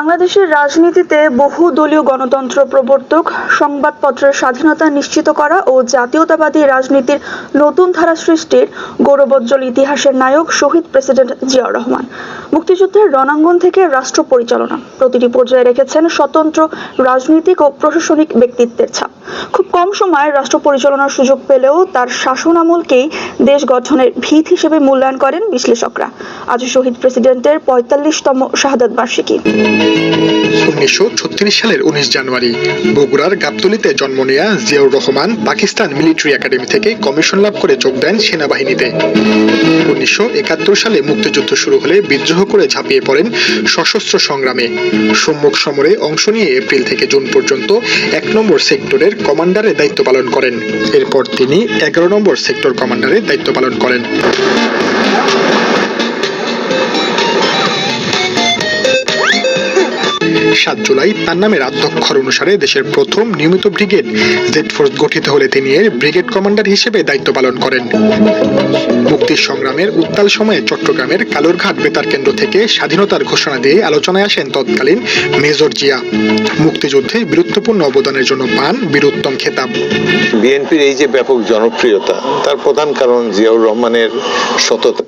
বাংলাদেশের রাজনীতিতে বহুদলীয় গণতন্ত্র প্রবর্তক, সংবাদপত্রের স্বাধীনতা নিশ্চিত করা ও জাতীয়তাবাদী রাজনীতির নতুন ধারা সৃষ্টির গৌরবোজ্জ্বল ইতিহাসের নায়ক শহীদ প্রেসিডেন্ট জিয়াউর রহমান মুক্তিযুদ্ধের রণাঙ্গন থেকে রাষ্ট্র পরিচালনা প্রতিটি পর্যায়ে রেখেছেন স্বতন্ত্র রাজনৈতিক ও প্রশাসনিক ব্যক্তিত্বের ছাপ। খুব কম সময়ে রাষ্ট্র পরিচালনার সুযোগ পেলেও তার শাসনামলকেই দেশ গঠনের ভিত হিসেবে মূল্যায়ন করেন বিশ্লেষকরা। আজ শহীদ প্রেসিডেন্টের ৪৫তম শাহাদাত বার্ষিকী। ১৯৩৬ সালের ১৯ জানুয়ারি বগুড়ার গাবতলীতে জন্ম নেয়া জিয়াউর রহমান পাকিস্তান মিলিটারি একাডেমি থেকে কমিশন লাভ করে যোগ দেন সেনাবাহিনীতে। ১৯৭১ সালে মুক্তিযুদ্ধ শুরু হলে বিদ্রোহ করে ঝাঁপিয়ে পড়েন সশস্ত্র সংগ্রামে। সম্মুখ সমরে অংশ নিয়ে এপ্রিল থেকে জুন পর্যন্ত ১ নম্বর সেক্টরের কমান্ডারের দায়িত্ব পালন করেন। এরপর তিনি ১১ নম্বর সেক্টর কমান্ডারের দায়িত্ব পালন করেন। ৭ জুলাই তার নামের আদ্যক্ষর অনুসারে দেশের প্রথম নিয়মিত ব্রিগেড জেড ফোর্স গঠিত হলে তিনি এর ব্রিগেড কমান্ডার হিসেবে দায়িত্ব পালন করেন। মুক্তির সংগ্রামের উত্তাল সময়ে চট্টগ্রামের কালুরঘাট বেতার কেন্দ্র থেকে স্বাধীনতার ঘোষণা দিয়ে আলোচনায় আসেন তৎকালীন মেজর জিয়া। মুক্তিযুদ্ধে বীরত্বপূর্ণ অবদানের জন্য পান বীরোত্তম খেতাব। বিএনপির এই যে ব্যাপক জনপ্রিয়তা, তার প্রধান কারণ জিয়াউর রহমানের সততা।